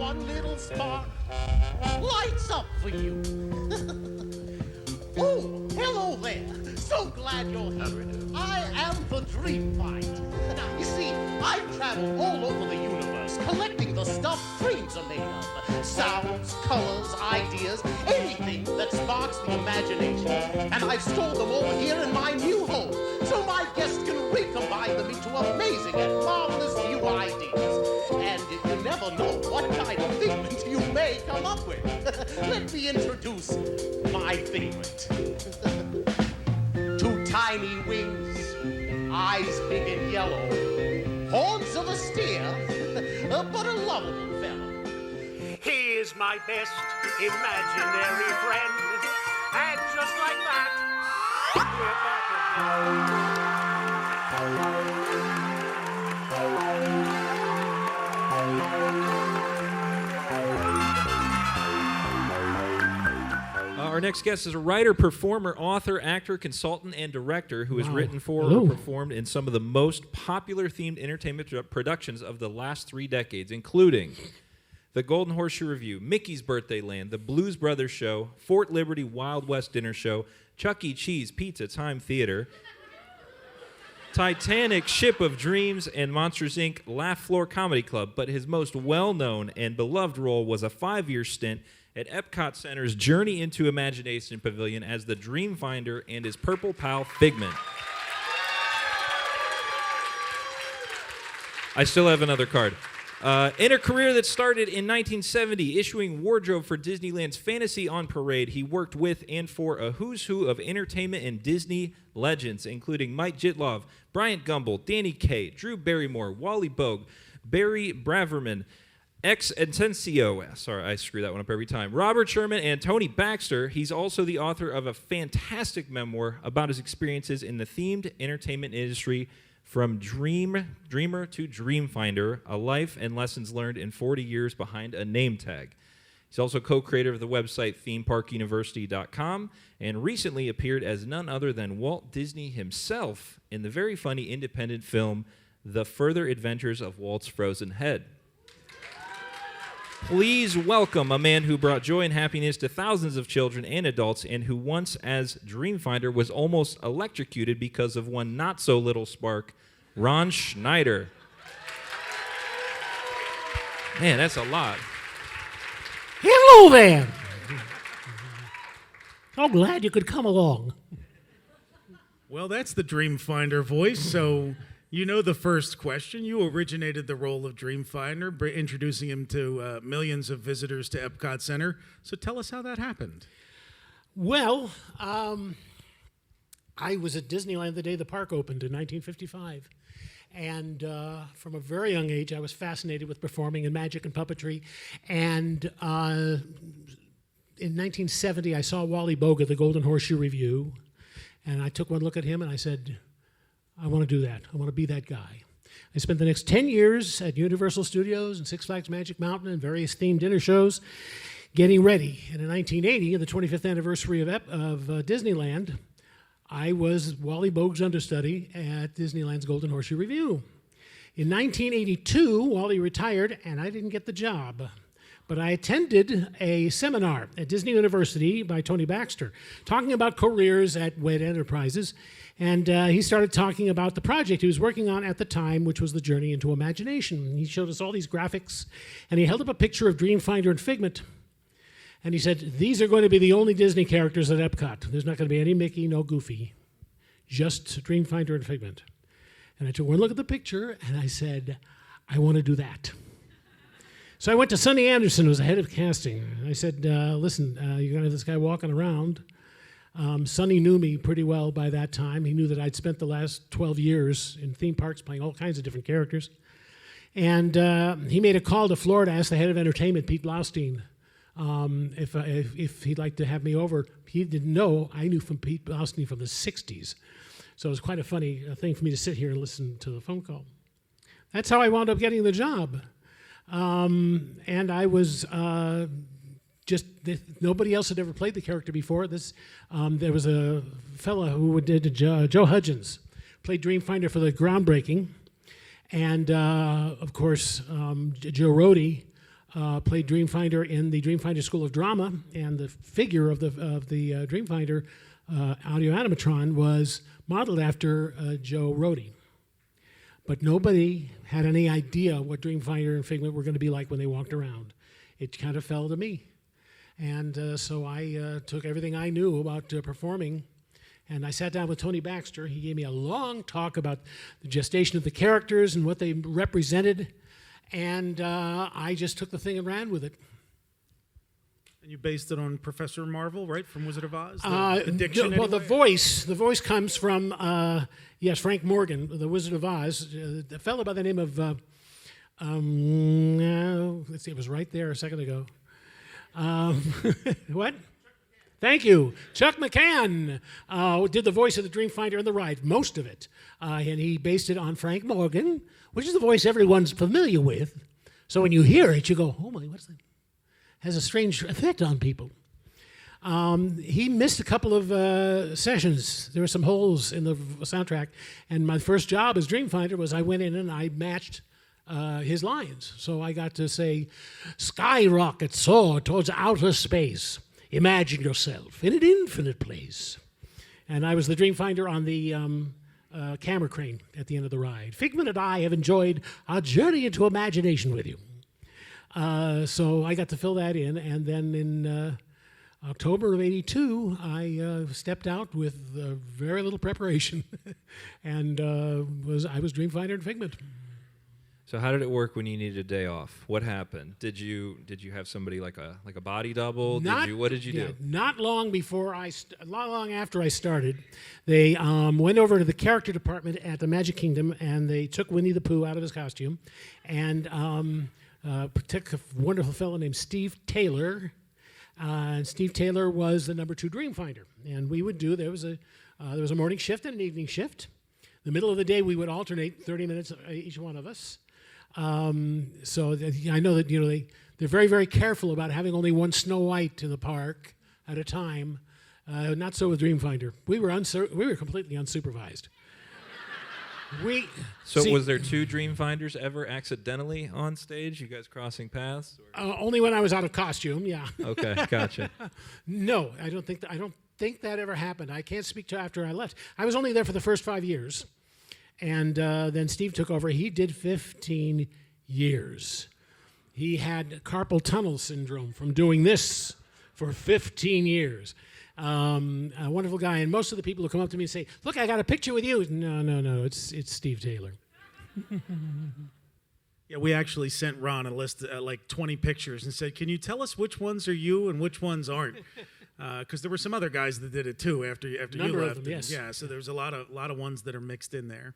one little spark lights up for you. Oh, hello there. So glad you're here. I am the Dreamfinder. Now, you see, I've traveled all over the universe collecting the stuff dreams are made of. Sounds, colors, ideas, anything that sparks the imagination. And I've stored them all here in my new home, so my guests can recombine them into amazing and marvelous new ideas. And you never know what kind of figment you may come up with. Let me introduce my favorite. Two tiny wings, eyes big and yellow, horns of a steer, but a lovable fellow. He is my best imaginary friend, and just like that, we're back again. Our next guest is a writer, performer, author, actor, consultant, and director who has written for or performed in some of the most popular themed entertainment productions of the last 3 decades, including The Golden Horseshoe Revue, Mickey's Birthday Land, The Blues Brothers Show, Fort Liberty Wild West Dinner Show, Chuck E. Cheese Pizza Time Theater, Titanic Ship of Dreams, and Monsters, Inc. Laugh Floor Comedy Club. But his most well-known and beloved role was a 5-year stint at Epcot Center's Journey into Imagination Pavilion as the Dreamfinder and his purple pal Figment. I still have another card. In a career that started in 1970, issuing wardrobe for Disneyland's Fantasy on Parade, he worked with and for a who's who of entertainment and Disney legends, including Mike Jittlov, Bryant Gumbel, Danny Kaye, Drew Barrymore, Wally Bogue, Barry Braverman, Ex Intencio, sorry, I screw that one up every time, Robert Sherman, and Tony Baxter. He's also the author of a fantastic memoir about his experiences in the themed entertainment industry, from dreamer to Dreamfinder, a life and lessons learned in 40 years behind a name tag. He's also co-creator of the website themeparkuniversity.com and recently appeared as none other than Walt Disney himself in the very funny independent film The Further Adventures of Walt's Frozen Head. Please welcome a man who brought joy and happiness to thousands of children and adults, and who once, as Dreamfinder, was almost electrocuted because of one not-so-little spark, Ron Schneider. Man, that's a lot. Hello there. So glad you could come along. Well, that's the Dreamfinder voice, so you know the first question. You originated the role of Dreamfinder, introducing him to millions of visitors to Epcot Center. So tell us how that happened. Well, I was at Disneyland the day the park opened in 1955. And from a very young age, I was fascinated with performing in magic and puppetry. And in 1970, I saw Wally Bogue at the Golden Horseshoe Revue. And I took one look at him and I said, I want to do that. I want to be that guy. I spent the next 10 years at Universal Studios and Six Flags Magic Mountain and various themed dinner shows getting ready. And in 1980, the 25th anniversary of Disneyland, I was Wally Bogue's understudy at Disneyland's Golden Horseshoe Revue. In 1982, Wally retired, and I didn't get the job. But I attended a seminar at Disney University by Tony Baxter, talking about careers at WED Enterprises. And he started talking about the project he was working on at the time, which was the Journey into Imagination. And he showed us all these graphics, and he held up a picture of Dreamfinder and Figment. And he said, these are going to be the only Disney characters at Epcot. There's not going to be any Mickey, no Goofy, just Dreamfinder and Figment. And I took one look at the picture, and I said, I want to do that. So I went to Sonny Anderson, who was the head of casting. I said, listen, you're going to have this guy walking around. Sonny knew me pretty well by that time. He knew that I'd spent the last 12 years in theme parks playing all kinds of different characters. And he made a call to Florida, asked the head of entertainment, Pete Blaustein, if he'd like to have me over. He didn't know. I knew from Pete Blaustein from the 60s. So it was quite a funny thing for me to sit here and listen to the phone call. That's how I wound up getting the job. And I was nobody else had ever played the character before. There was a fella who did Joe Hudgens, played Dreamfinder for the groundbreaking, and of course Joe Rohde played Dreamfinder in the Dreamfinder School of Drama, and the figure of the Dreamfinder audio animatron was modeled after Joe Rohde. But nobody had any idea what Dreamfinder and Figment were going to be like when they walked around. It kind of fell to me. And so I took everything I knew about performing, and I sat down with Tony Baxter. He gave me a long talk about the gestation of the characters and what they represented, and I just took the thing and ran with it. And you based it on Professor Marvel, right, from Wizard of Oz? The diction, well, anyway? the voice comes from, yes, Frank Morgan, the Wizard of Oz, a fellow by the name of, let's see, it was right there a second ago. What? Thank you. Chuck McCann did the voice of the Dreamfinder and the ride, most of it. And he based it on Frank Morgan, which is the voice everyone's familiar with. So when you hear it, you go, oh my, what's that? Has a strange effect on people. He missed a couple of sessions. There were some holes in the soundtrack. And my first job as Dreamfinder was I went in and I matched his lines. So I got to say, skyrocket soar towards outer space. Imagine yourself in an infinite place. And I was the Dreamfinder on the camera crane at the end of the ride. Figment and I have enjoyed our journey into imagination with you. So I got to fill that in, and then in October of '82, I stepped out with very little preparation, and I was Dreamfinder and Figment. So how did it work when you needed a day off? What happened? Did you have somebody like a body double? What did you do? Not long after I started, they went over to the character department at the Magic Kingdom, and they took Winnie the Pooh out of his costume, and took a wonderful fellow named Steve Taylor. And Steve Taylor was the number 2 Dreamfinder, and we would do there was a morning shift and an evening shift. The middle of the day we would alternate 30 minutes each one of us. So I know that they're very, very careful about having only one Snow White in the park at a time. Not so with Dreamfinder. We were completely unsupervised. Was there 2 Dreamfinders ever accidentally on stage? You guys crossing paths? Only when I was out of costume. Yeah. Okay, gotcha. No, I don't think that ever happened. I can't speak to after I left. I was only there for the first 5 years. And then Steve took over. He did 15 years. He had carpal tunnel syndrome from doing this for 15 years. A wonderful guy. And most of the people who come up to me and say, look, I got a picture with you. No, it's Steve Taylor. Yeah, we actually sent Ron a list of like 20 pictures and said, can you tell us which ones are you and which ones aren't? Because there were some other guys that did it too after you left. Of them, yes. Yeah, so there's a lot of ones that are mixed in there.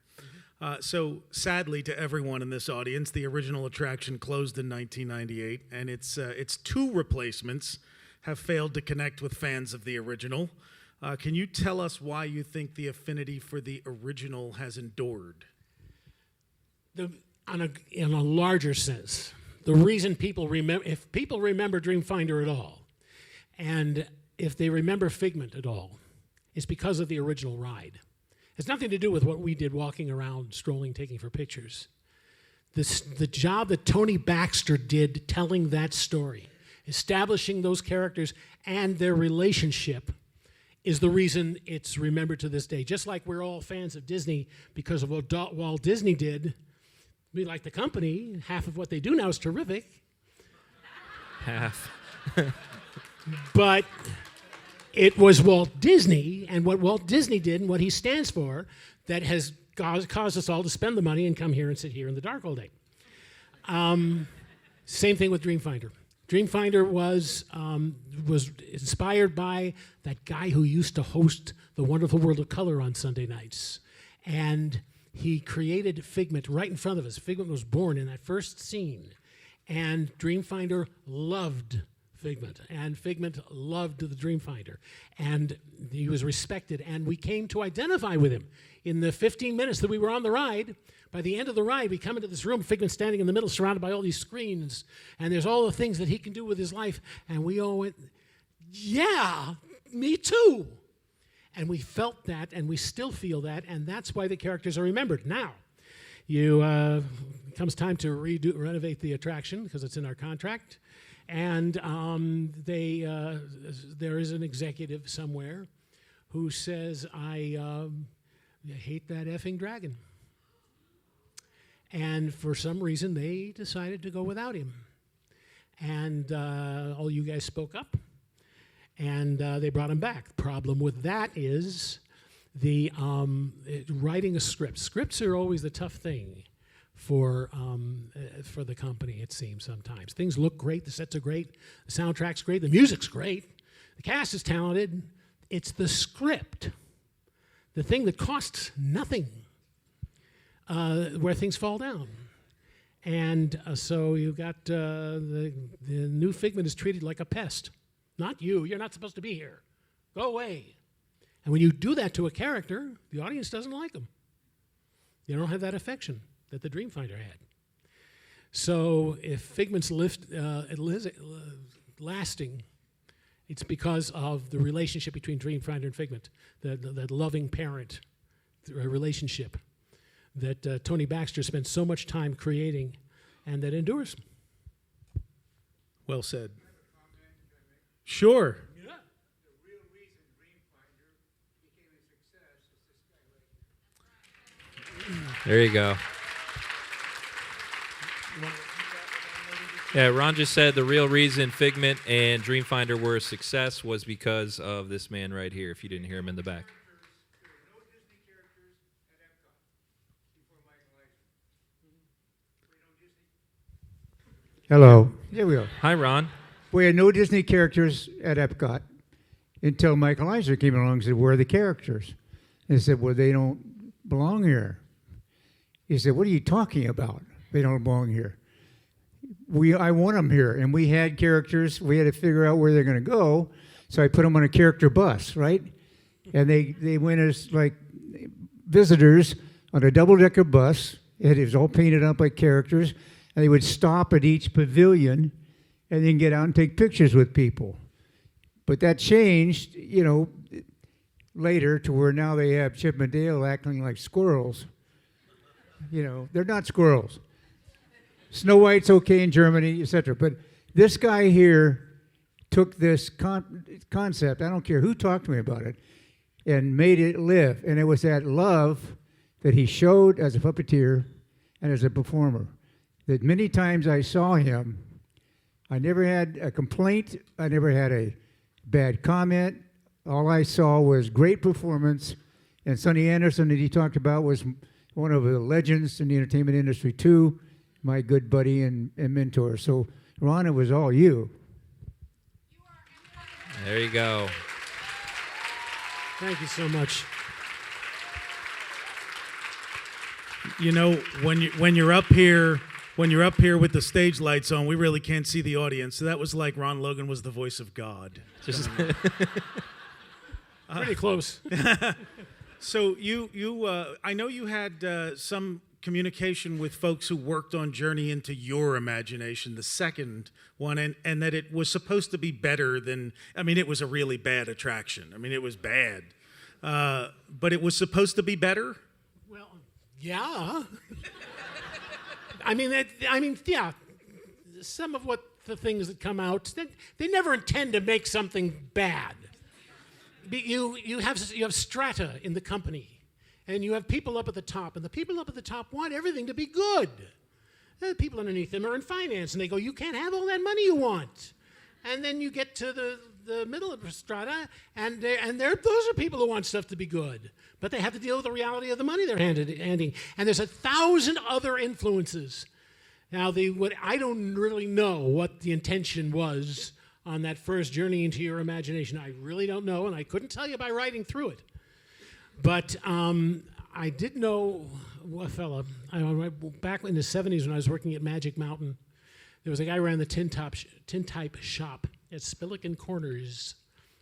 So sadly to everyone in this audience, the original attraction closed in 1998, and its 2 replacements have failed to connect with fans of the original. Can you tell us why you think the affinity for the original has endured? In a larger sense, the reason if people remember Dreamfinder at all, and if they remember Figment at all, it's because of the original ride. It's nothing to do with what we did walking around, strolling, taking for pictures. The job that Tony Baxter did telling that story, establishing those characters and their relationship, is the reason it's remembered to this day. Just like we're all fans of Disney because of what Walt Disney did. We like the company. Half of what they do now is terrific. Half. But it was Walt Disney and what Walt Disney did and what he stands for that has caused us all to spend the money and come here and sit here in the dark all day. Same thing with Dreamfinder. Dreamfinder was inspired by that guy who used to host the Wonderful World of Color on Sunday nights. And he created Figment right in front of us. Figment was born in that first scene. And Dreamfinder loved Figment. And Figment loved the Dreamfinder. And he was respected. And we came to identify with him. In the 15 minutes that we were on the ride, by the end of the ride, we come into this room, Figment standing in the middle, surrounded by all these screens, and there's all the things that he can do with his life, and we all went, yeah, me too. And we felt that, and we still feel that, and that's why the characters are remembered. Now, It comes time to renovate the attraction because it's in our contract, and there is an executive somewhere who says, I hate that effing dragon. And for some reason, they decided to go without him. And all you guys spoke up, and they brought him back. The problem with that is writing a script. Scripts are always the tough thing for the company, it seems sometimes. Things look great, the sets are great, the soundtrack's great, the music's great, the cast is talented. It's the script, the thing that costs nothing, where things fall down. And so you've got the new Figment is treated like a pest. Not you, you're not supposed to be here. Go away. And when you do that to a character, the audience doesn't like them. They don't have that affection that the Dreamfinder had. So if Figment's lasting, it's because of the relationship between Dreamfinder and Figment, that loving parent relationship that Tony Baxter spent so much time creating and that endures. Well said. Sure. The real reason Dreamfinder became a success is this guy right here. There you go. Yeah, Ron just said the real reason Figment and Dreamfinder were a success was because of this man right here, if you didn't hear him in the back. There were no Disney characters at Epcot before Michael Eisner. Hello. Here we go. Hi, Ron. We had no Disney characters at Epcot until Michael Eisner came along and said, where are the characters? And they said, well, they don't belong here. He said, what are you talking about? They don't belong here. I want them here, and we had characters. We had to figure out where they're going to go, so I put them on a character bus, right? And they went as like visitors on a double-decker bus. It was all painted up like characters, and they would stop at each pavilion and then get out and take pictures with people. But that changed, later to where now they have Chip and Dale acting like squirrels. They're not squirrels. Snow White's okay in Germany, etc. But this guy here took this concept, I don't care who talked to me about it, and made it live. And it was that love that he showed as a puppeteer and as a performer. That many times I saw him, I never had a complaint, I never had a bad comment. All I saw was great performance. And Sonny Anderson that he talked about was one of the legends in the entertainment industry too, my good buddy and mentor. So, Ron, it was all you. There you go. Thank you so much. When you're up here with the stage lights on, we really can't see the audience. So that was like Ron Logan was the voice of God. Just Pretty close. So I know you had some communication with folks who worked on Journey into Your Imagination, the second one, and that it was supposed to be better than, it was a really bad attraction. it was bad. But it was supposed to be better? Well, yeah. Yeah. Some of what the things that come out, they never intend to make something bad. You have strata in the company, and you have people up at the top, and the people up at the top want everything to be good. The people underneath them are in finance, and they go, you can't have all that money you want. And then you get to the middle of the strata, and those are people who want stuff to be good. But they have to deal with the reality of the money they're handing. And there's 1,000 other influences. Now, I don't really know what the intention was on that first Journey into Your Imagination. I really don't know, and I couldn't tell you by writing through it. But I did know a fella, back in the 70s when I was working at Magic Mountain, there was a guy who ran the tin type shop at Spillikin Corners.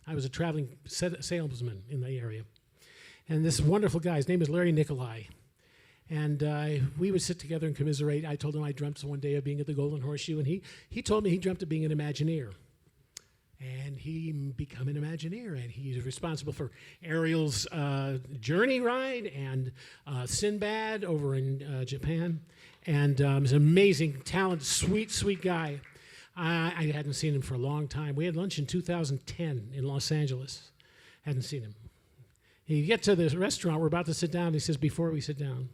I was a traveling salesman in the area. And this wonderful guy, his name is Larry Nicolai. And we would sit together and commiserate. I told him I dreamt one day of being at the Golden Horseshoe, and he told me he dreamt of being an Imagineer. and he become an Imagineer, and he's responsible for Ariel's Journey ride and Sinbad over in Japan, and he's an amazing, talented, sweet guy. I hadn't seen him for a long time. We had lunch in 2010 in Los Angeles. Hadn't seen him. He gets to this restaurant, we're about to sit down, he says, before we sit down,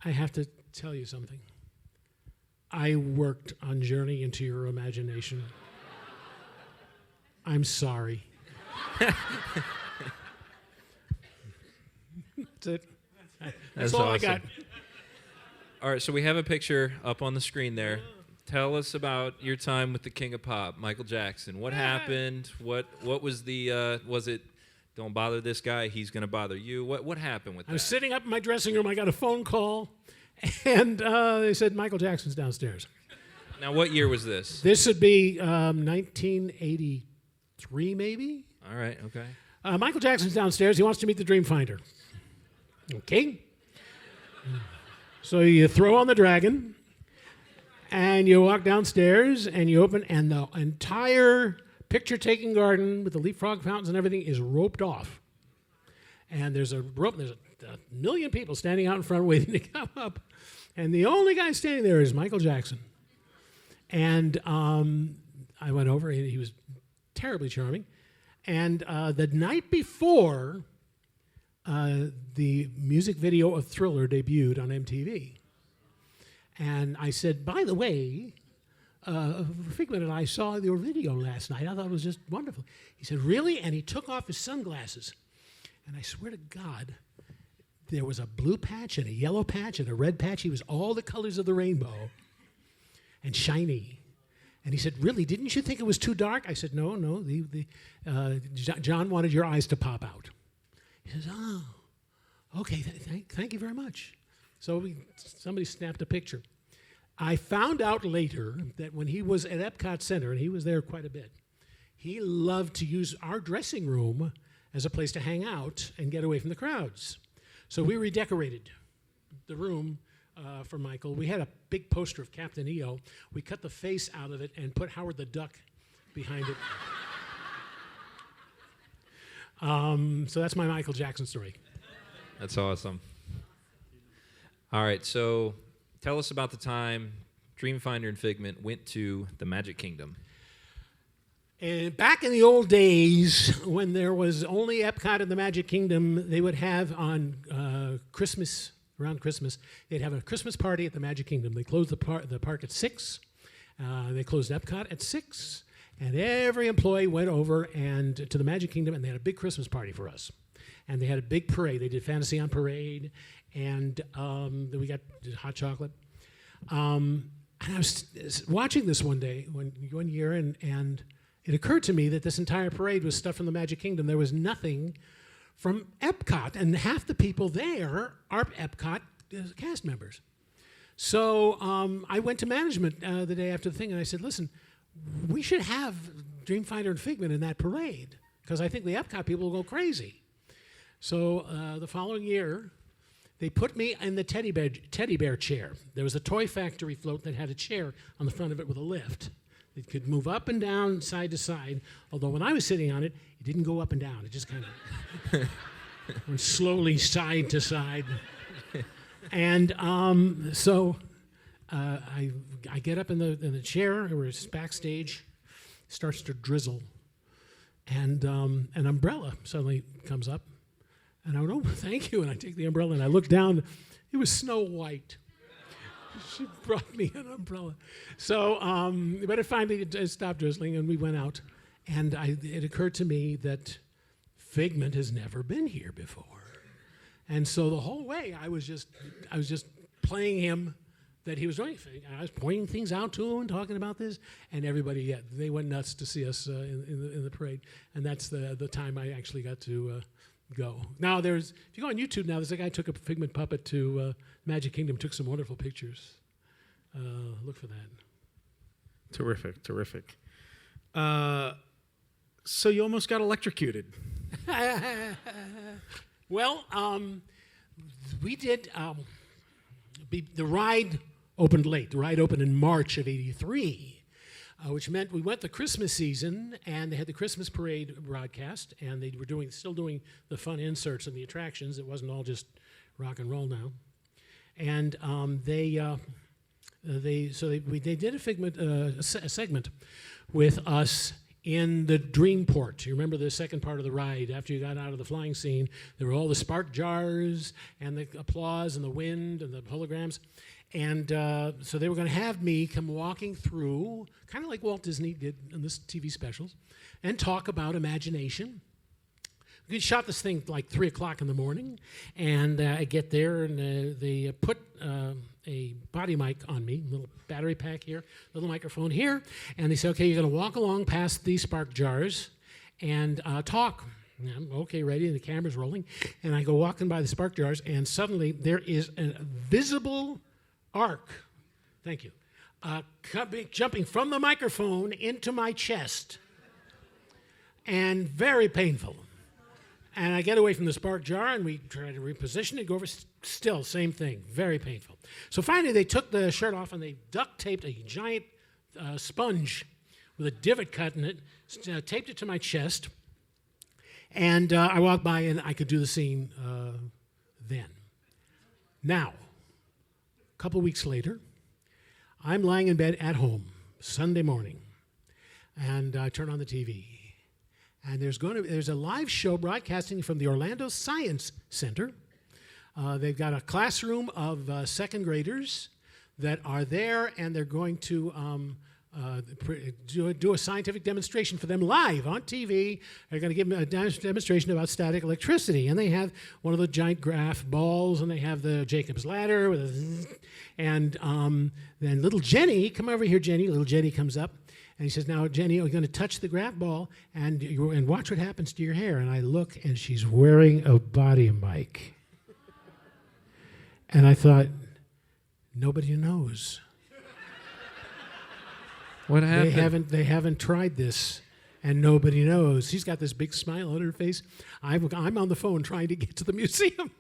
I have to tell you something. I worked on Journey into Your Imagination. I'm sorry. That's it. That's all awesome. I got. All right, so we have a picture up on the screen there. Tell us about your time with the King of Pop, Michael Jackson. What happened? What was the was it? Don't bother this guy. He's going to bother you. What happened with that? I was sitting up in my dressing room. I got a phone call, and they said Michael Jackson's downstairs. Now, what year was this? This would be 1983, maybe. All right. Okay. Michael Jackson's downstairs. He wants to meet the Dreamfinder. Okay. So you throw on the dragon, and you walk downstairs, and you open, and the entire picture-taking garden with the leapfrog fountains and everything is roped off. And there's a rope. There's a million people standing out in front waiting to come up, and the only guy standing there is Michael Jackson. And I went over, and he was terribly charming. And the night before, the music video of Thriller debuted on MTV. And I said, by the way, Figment and I saw your video last night. I thought it was just wonderful. He said, really? And he took off his sunglasses. And I swear to God, there was a blue patch and a yellow patch and a red patch. He was all the colors of the rainbow and shiny. And he said, really, didn't you think it was too dark? I said, no. John wanted your eyes to pop out. He says, oh, okay, thank you very much. So somebody snapped a picture. I found out later that when he was at Epcot Center, and he was there quite a bit, he loved to use our dressing room as a place to hang out and get away from the crowds. So we redecorated the room for Michael. We had a big poster of Captain EO. We cut the face out of it and put Howard the Duck behind it. So that's my Michael Jackson story. That's awesome. All right, so tell us about the time Dreamfinder and Figment went to the Magic Kingdom. And back in the old days, when there was only Epcot and the Magic Kingdom, they would have on Christmas, around Christmas, they'd have a Christmas party at the Magic Kingdom. They closed the park at 6. They closed Epcot at 6. And every employee went over and to the Magic Kingdom, and they had a big Christmas party for us. And they had a big parade. They did Fantasy on Parade, and then we got hot chocolate. And I was watching this one year, and it occurred to me that this entire parade was stuff from the Magic Kingdom. There was nothing from Epcot, and half the people there are Epcot cast members. So I went to management the day after the thing, and I said, listen, we should have Dreamfinder and Figment in that parade, because I think the Epcot people will go crazy. So the following year, they put me in the teddy bear chair. There was a Toy Factory float that had a chair on the front of it with a lift. It could move up and down, side to side, although when I was sitting on it, it didn't go up and down. It just kind of went slowly side to side. And so I get up in the chair, we're backstage, starts to drizzle, and an umbrella suddenly comes up, and I went, oh, thank you, and I take the umbrella, and I look down, it was Snow White. She brought me an umbrella. So, but it finally stopped drizzling, and we went out, and it occurred to me that Figment has never been here before. And so the whole way, I was just playing him that he was doing. I was pointing things out to him and talking about this, and everybody, they went nuts to see us in the parade. And that's the time I actually got to go. Now if you go on YouTube now, there's a guy who took a Figment puppet to Magic Kingdom, took some wonderful pictures. Look for that. Terrific. So you almost got electrocuted. Well, we did. The ride opened late. The ride opened in March of '83. which meant we went the Christmas season, and they had the Christmas parade broadcast, and they were still doing the fun inserts and the attractions. It wasn't all just rock and roll now. And they did a segment with us in the dream port. You remember the second part of the ride, after you got out of the flying scene, there were all the spark jars and the applause and the wind and the holograms. And so they were going to have me come walking through, kind of like Walt Disney did in this TV specials, and talk about imagination. We shot this thing like 3 o'clock in the morning, and I get there, and they put a body mic on me, little battery pack here, little microphone here, and they say, okay, you're going to walk along past these spark jars and talk. And I'm okay, ready, and the camera's rolling, and I go walking by the spark jars, and suddenly there is a visible arc, thank you, jumping from the microphone into my chest, and very painful. And I get away from the spark jar, and we try to reposition it, go over, still, same thing, very painful. So finally, they took the shirt off, and they duct taped a giant sponge with a divot cut in it, taped it to my chest, and I walked by, and I could do the scene then. Now, a couple weeks later, I'm lying in bed at home, Sunday morning, and I turn on the TV. And there's a live show broadcasting from the Orlando Science Center. They've got a classroom of second graders that are there, and they're going to do a scientific demonstration for them live on TV. They're going to give them a demonstration about static electricity. And they have one of the giant graph balls, and they have the Jacob's ladder. And then little Jenny, come over here, Jenny. Little Jenny comes up. And he says, now, Jenny, we're going to touch the graph ball and watch what happens to your hair. And I look, and she's wearing a body mic. And I thought, nobody knows. What happened? They haven't tried this, and nobody knows. She's got this big smile on her face. I'm on the phone trying to get to the museum,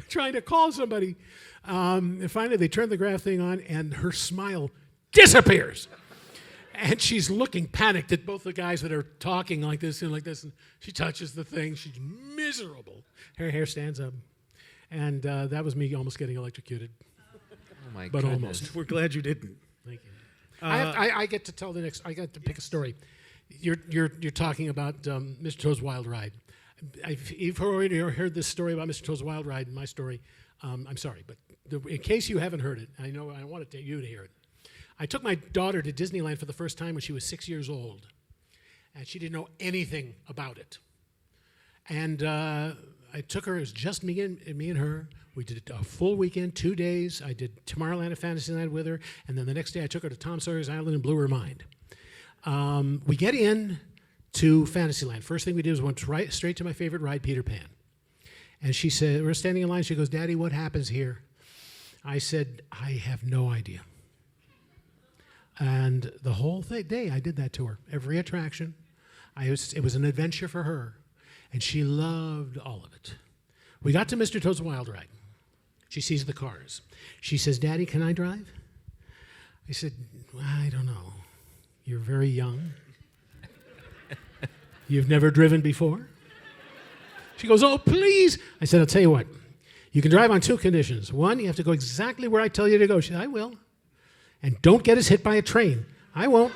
trying to call somebody. And finally, they turn the graph thing on, and her smile disappears. And she's looking panicked at both the guys that are talking like this and like this. And she touches the thing. She's miserable. Her hair stands up. And that was me almost getting electrocuted. Oh, my but goodness. Almost. We're glad you didn't. Thank you. I get to tell the next. I got to pick a story. You're talking about Mr. Toad's Wild Ride. You've already heard this story about Mr. Toad's Wild Ride. My story. I'm sorry, but in case you haven't heard it, I know I wanted you to hear it. I took my daughter to Disneyland for the first time when she was 6 years old, and she didn't know anything about it. And I took her. It was just me and her. We did a full weekend, 2 days. I did Tomorrowland and Fantasyland with her, and then the next day I took her to Tom Sawyer's Island and blew her mind. We get in to Fantasyland. First thing we did was went straight to my favorite ride, Peter Pan. And she said, we're standing in line. She goes, Daddy, what happens here? I said, I have no idea. And the whole day I did that to her. Every attraction. It was an adventure for her. And she loved all of it. We got to Mr. Toad's Wild Ride. She sees the cars. She says, Daddy, can I drive? I said, I don't know. You're very young. You've never driven before? She goes, oh, please. I said, I'll tell you what. You can drive on 2 conditions. One, you have to go exactly where I tell you to go. She said, I will. And don't get us hit by a train. I won't.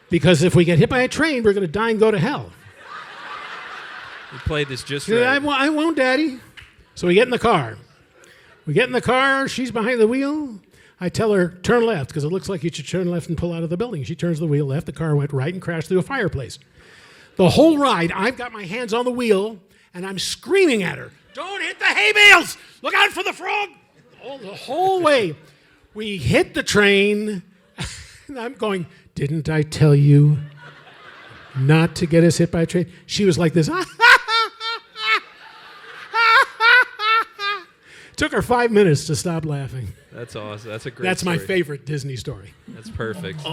Because if we get hit by a train, we're going to die and go to hell. You played this just right. right. I won't, Daddy. So we get in the car. She's behind the wheel. I tell her, turn left, because it looks like you should turn left and pull out of the building. She turns the wheel left. The car went right and crashed through a fireplace. The whole ride, I've got my hands on the wheel, and I'm screaming at her, don't hit the hay bales! Look out for the frog! The whole way. We hit the train, and I'm going, didn't I tell you not to get us hit by a train? She was like this. Took her 5 minutes to stop laughing. That's awesome. That's a great That's story. my favorite Disney story. That's perfect.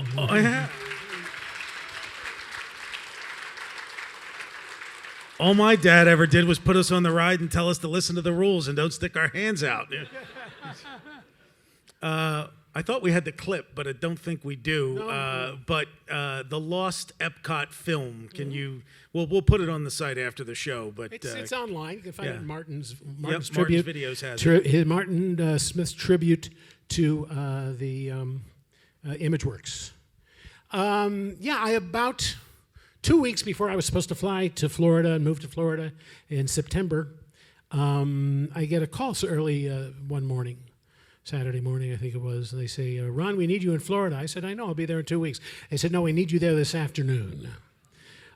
All my dad ever did was put us on the ride and tell us to listen to the rules and don't stick our hands out. I thought we had the clip, but I don't think we do. No. But the Lost Epcot film, can you? We'll put it on the site after the show. But It's online. You can find it in Martin's Martin's tribute. Videos has it. Martin Smith's tribute to the ImageWorks. I about 2 weeks before I was supposed to fly to Florida and move to Florida in September, I get a call so early one morning. Saturday morning, I think it was, and they say, Ron, we need you in Florida. I said, I know, I'll be there in 2 weeks. They said, no, we need you there this afternoon.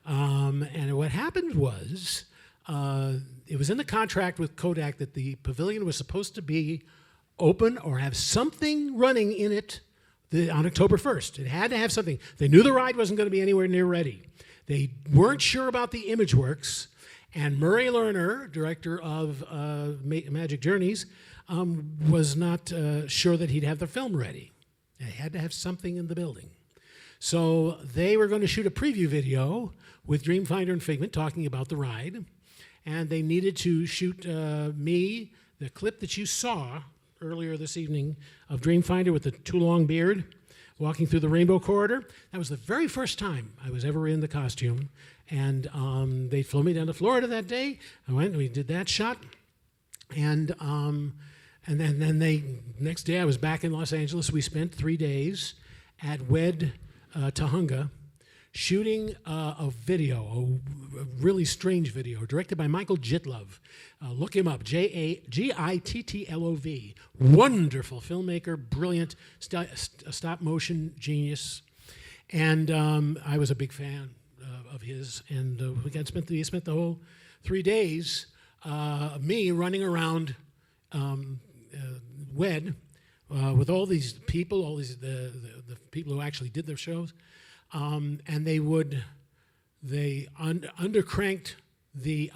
And what happened was, it was in the contract with Kodak that the pavilion was supposed to be open or have something running in it on October 1st. It had to have something. They knew the ride wasn't going to be anywhere near ready. They weren't sure about the ImageWorks, and Murray Lerner, director of Magic Journeys, was not sure that he'd have the film ready. They had to have something in the building. So they were going to shoot a preview video with Dreamfinder and Figment talking about the ride. And they needed to shoot me, the clip that you saw earlier this evening of Dreamfinder with the too long beard walking through the Rainbow Corridor. That was the very first time I was ever in the costume. And they flew me down to Florida that day. I went and we did that shot. And then next day I was back in Los Angeles. We spent 3 days at WED Tahunga shooting a video, a really strange video, directed by Michael Jitlov. Look him up, Jittlov. Wonderful filmmaker, brilliant stop motion genius. And I was a big fan of his. And we spent the whole 3 days, me running around WED with all these people, all these the people who actually did their shows, and they undercranked the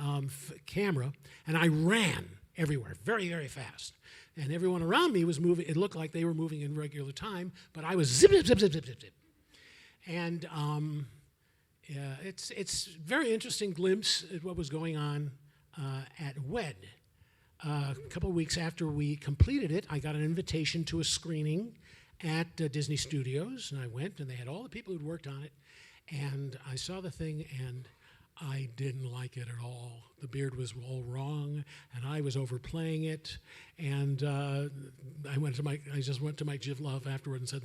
camera, and I ran everywhere very, very fast, and everyone around me was moving. It looked like they were moving in regular time, but I was zip, zip, zip, zip, zip, zip, zip. And it's very interesting glimpse at what was going on at WED. A couple of weeks after we completed it, I got an invitation to a screening at Disney Studios, and I went, and they had all the people who'd worked on it, and I saw the thing, and I didn't like it at all. The beard was all wrong, and I was overplaying it, and I just went to Mike Jitlov afterward and said,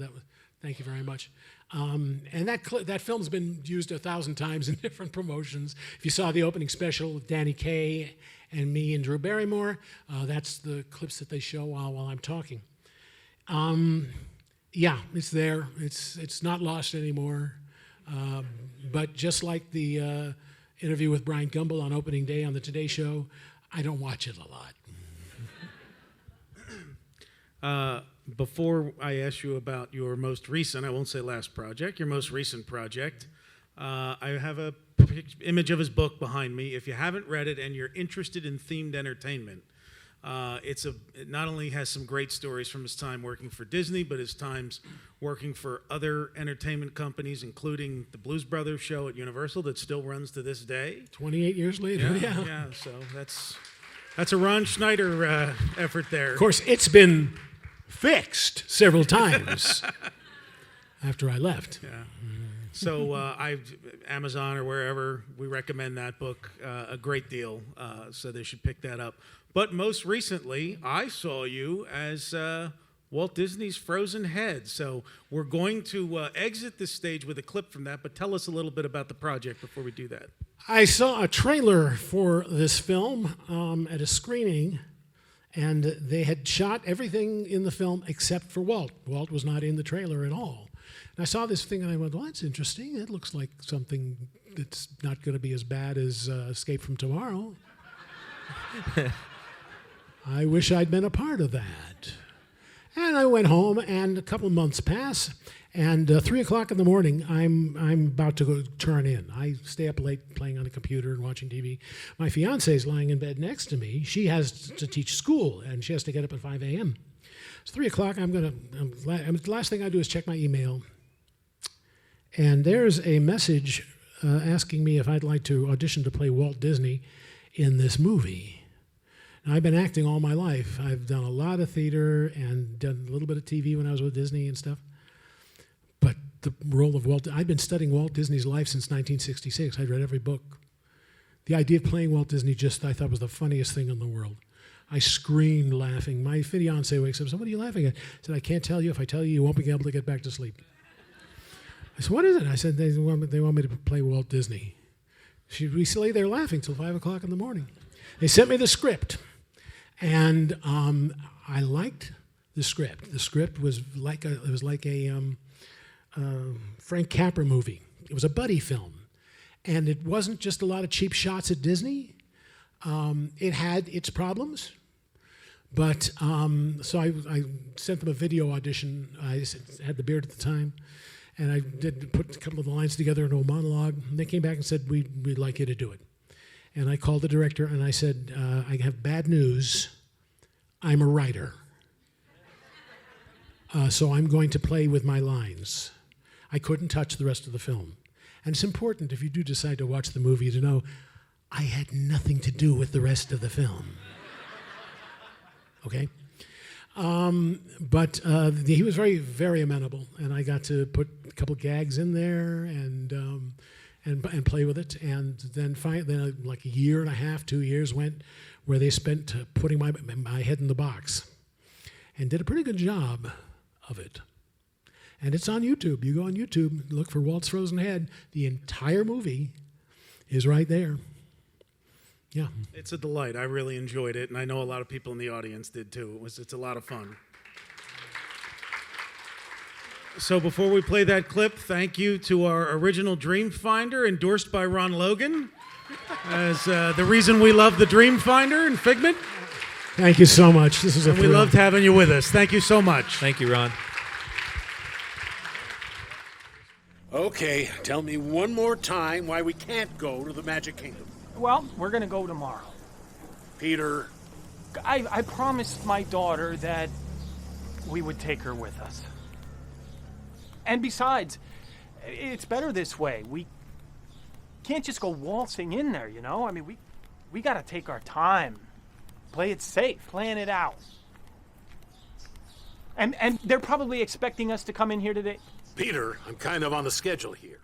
thank you very much. And that film's been used 1,000 times in different promotions. If you saw the opening special with Danny Kaye and me and Drew Barrymore, that's the clips that they show while I'm talking. It's there. It's not lost anymore. But just like the interview with Brian Gumbel on opening day on the Today Show, I don't watch it a lot. Before I ask you about your most recent, I won't say last project, your most recent project, I have a image of his book behind me. If you haven't read it and you're interested in themed entertainment, it not only has some great stories from his time working for Disney, but his times working for other entertainment companies, including the Blues Brothers show at Universal that still runs to this day. 28 years later, yeah. Yeah, so that's a Ron Schneider effort there. Of course, it's been fixed several times after I left. Yeah. So Amazon or wherever, we recommend that book a great deal, so they should pick that up. But most recently, I saw you as Walt Disney's Frozen Head. So we're going to exit this stage with a clip from that, but tell us a little bit about the project before we do that. I saw a trailer for this film at a screening, and they had shot everything in the film except for Walt. Walt was not in the trailer at all. And I saw this thing and I went, well, that's interesting. It looks like something that's not going to be as bad as Escape from Tomorrow. I wish I'd been a part of that. And I went home, and a couple months pass, and 3 o'clock in the morning, I'm about to go turn in. I stay up late playing on the computer and watching TV. My fiance's lying in bed next to me. She has to teach school, and she has to get up at 5 a.m. It's 3 o'clock. The last thing I do is check my email, and there's a message asking me if I'd like to audition to play Walt Disney in this movie. And I've been acting all my life. I've done a lot of theater and done a little bit of TV when I was with Disney and stuff. But the role of I've been studying Walt Disney's life since 1966. I'd read every book. The idea of playing Walt Disney I thought was the funniest thing in the world. I screamed laughing. My fiancée wakes up and said, "What are you laughing at?" I said, "I can't tell you. If I tell you, you won't be able to get back to sleep." I said, "What is it?" I said, they want me to play Walt Disney." We lay there laughing till 5 o'clock in the morning. They sent me the script, and I liked the script. The script was like a Frank Capra movie. It was a buddy film, and it wasn't just a lot of cheap shots at Disney. It had its problems, but so I sent them a video audition. I had the beard at the time, and I did put a couple of the lines together in a monologue. And they came back and said, "We'd like you to do it." And I called the director and I said, "I have bad news. I'm a writer, so I'm going to play with my lines." I couldn't touch the rest of the film, and it's important if you do decide to watch the movie to know I had nothing to do with the rest of the film. Okay? But he was very, very amenable, and I got to put a couple gags in there and play with it. And then like a year and a half, 2 years went where they spent putting my head in the box and did a pretty good job of it. And it's on YouTube. You go on YouTube, look for Walt's Frozen Head. The entire movie is right there. Yeah. It's a delight. I really enjoyed it, and I know a lot of people in the audience did too. It's a lot of fun. So before we play that clip, thank you to our original Dreamfinder, endorsed by Ron Logan, as the reason we love the Dreamfinder and Figment. Thank you so much. This is a And we thrill. loved having you with us. Thank you so much. Thank you, Ron. Okay, tell me one more time why we can't go to the Magic Kingdom. Well, we're gonna go tomorrow. Peter, I promised my daughter that we would take her with us. And besides, it's better this way. We can't just go waltzing in there, you know? I mean, we gotta take our time. Play it safe, plan it out. And they're probably expecting us to come in here today. Peter, I'm kind of on the schedule here.